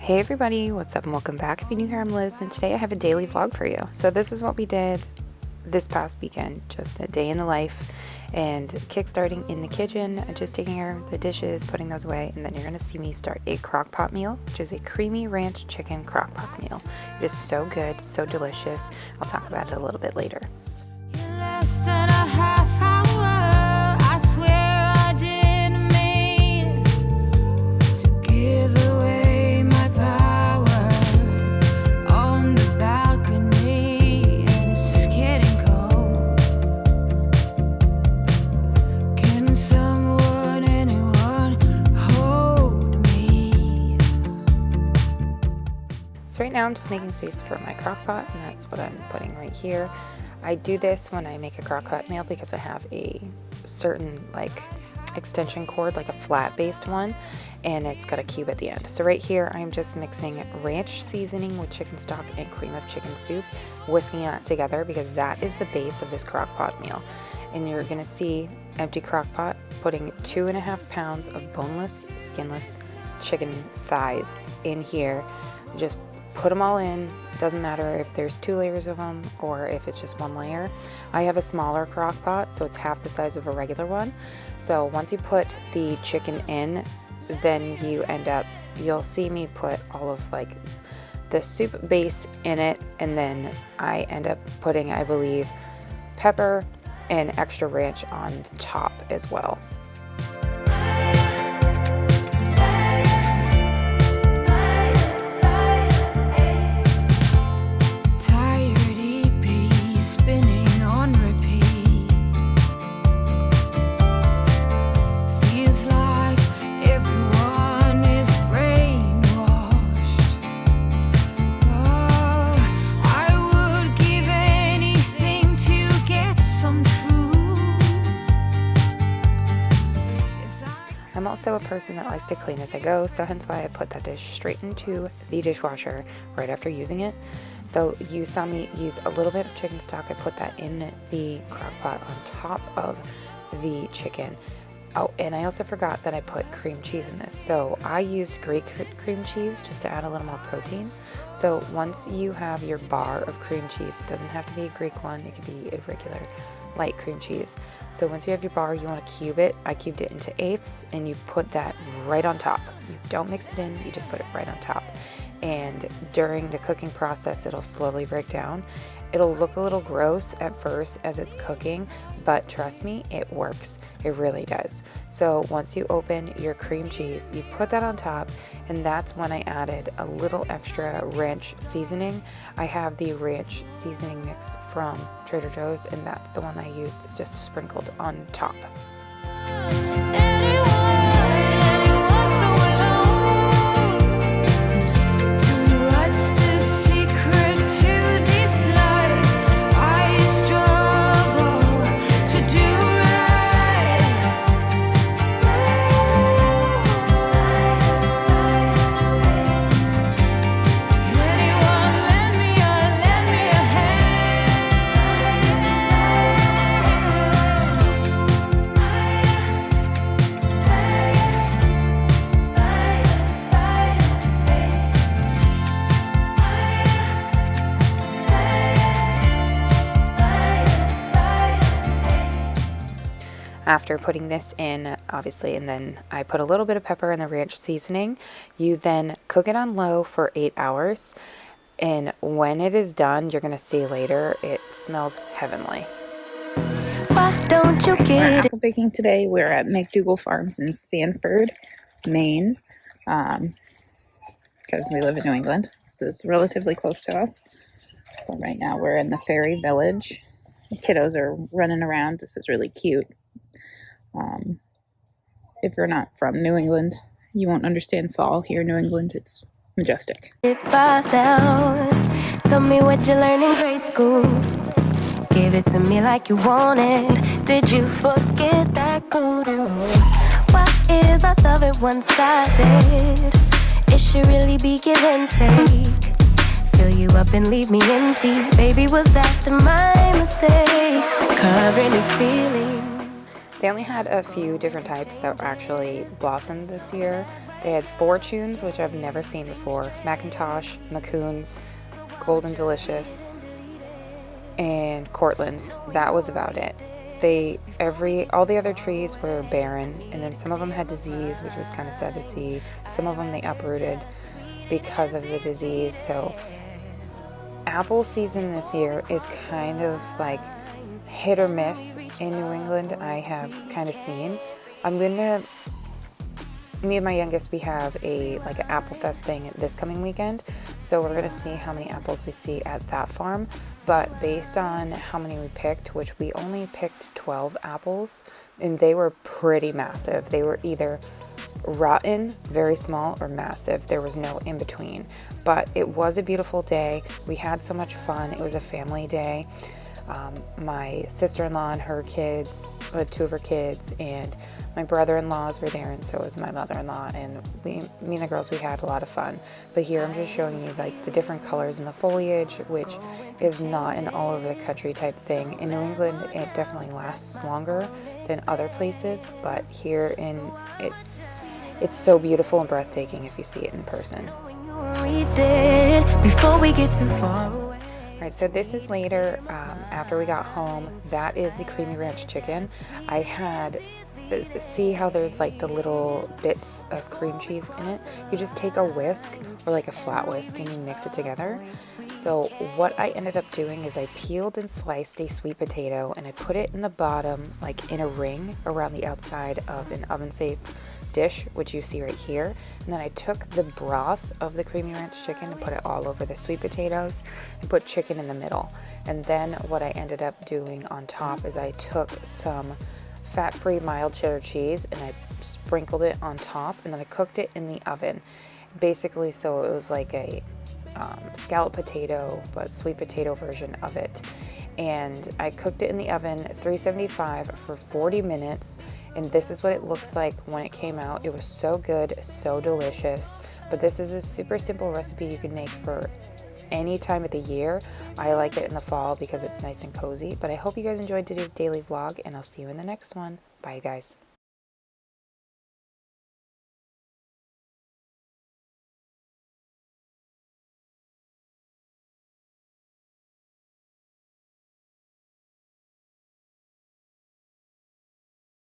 Hey everybody, what's up and welcome back. If you're new here, I'm Liz, and today I have a daily vlog for you. So this is what we did this past weekend, just a day in the life, and kickstarting in the kitchen, just taking care of the dishes, putting those away, and then you're gonna see me start a crock pot meal, which is a creamy ranch chicken crock pot meal. It is so good, so delicious. I'll talk about it a little bit later. So right now I'm just making space for my crock pot, and that's what I'm putting right here. I do this when I make a crock pot meal because I have a certain extension cord, like a flat based one, and it's got a cube at the end. So right here I'm just mixing ranch seasoning with chicken stock and cream of chicken soup, whisking that together because that is the base of this crock pot meal. And you're gonna see empty crock pot putting 2.5 pounds of boneless, skinless chicken thighs in here. Just put them all in. Doesn't matter if there's 2 layers of them or if it's just 1 layer. I have a smaller crock pot, so it's half the size of a regular one. So once you put the chicken in, then you'll see me put all of the soup base in it, and then I end up putting, I believe, pepper and extra ranch on the top as well. I'm also a person that likes to clean as I go, so hence why I put that dish straight into the dishwasher right after using it. So you saw me use a little bit of chicken stock. I put that in the crock pot on top of the chicken. Oh, and I also forgot that I put cream cheese in this. So I used Greek cream cheese just to add a little more protein. So once you have your bar of cream cheese, it doesn't have to be a Greek one, it could be a regular light cream cheese. So once you have your bar, you want to cube it. I cubed it into eighths, and you put that right on top. You don't mix it in, you just put it right on top. And during the cooking process, it'll slowly break down. It'll look a little gross at first as it's cooking, but trust me, it works. It really does. So once you open your cream cheese, you put that on top, and that's when I added a little extra ranch seasoning. I have the ranch seasoning mix from Trader Joe's, and that's the one I used just sprinkled on top. After putting this in, obviously, and then I put a little bit of pepper in the ranch seasoning, you then cook it on low for 8 hours. And when it is done, you're gonna see later, it smells heavenly. Why don't you get it? We're apple baking today. We're at McDougal Farms in Sanford, Maine, because we live in New England. This is relatively close to us. So right now we're in the Fairy Village. The kiddos are running around. This is really cute. If you're not from New England, you won't understand fall. Here in New England, it's majestic. Tell me what you learned in grade school. Give it to me like you want it. Did you forget that code? Why is our love it one-sided? It should really be give and take. Fill you up and leave me empty. Baby, was that my mistake? Covering this feeling. They only had a few different types that actually blossomed this year. They had Fortunes, which I've never seen before, Macintosh, Macoons, Golden Delicious, and Cortland's. That was about it. All the other trees were barren, and then some of them had disease, which was kind of sad to see. Some of them they uprooted because of the disease. So apple season this year is kind of like hit or miss in New England. I have kind of seen. Me and my youngest, we have an Apple Fest thing this coming weekend, so we're gonna see how many apples we see at that farm. But based on how many we picked, which we only picked 12 apples, and they were pretty massive. They were either rotten, very small, or massive. There was no in between. But it was a beautiful day. We had so much fun. It was a family day. My sister-in-law and her kids, two of her kids, and my brother-in-laws were there, and so was my mother-in-law, and me and the girls, we had a lot of fun. But here I'm just showing you like the different colors in the foliage, which is not an all over the country type thing. In New England, it definitely lasts longer than other places, but here it's so beautiful and breathtaking if you see it in person. Before we get too far away. Alright, so this is later, after we got home. That is the creamy ranch chicken. I had, see how there's like the little bits of cream cheese in it? You just take a whisk, or like a flat whisk, and you mix it together. So what I ended up doing is I peeled and sliced a sweet potato, and I put it in the bottom, like in a ring around the outside of an oven-safe dish, which you see right here. And then I took the broth of the creamy ranch chicken and put it all over the sweet potatoes and put chicken in the middle. And then what I ended up doing on top is I took some fat-free mild cheddar cheese and I sprinkled it on top, and then I cooked it in the oven. Basically, so it was like a scalloped potato, but sweet potato version of it. And I cooked it in the oven 375 for 40 minutes. And this is what it looks like when it came out. It was so good, so delicious. But this is a super simple recipe you can make for any time of the year. I like it in the fall because it's nice and cozy. But I hope you guys enjoyed today's daily vlog, and I'll see you in the next one. Bye, guys.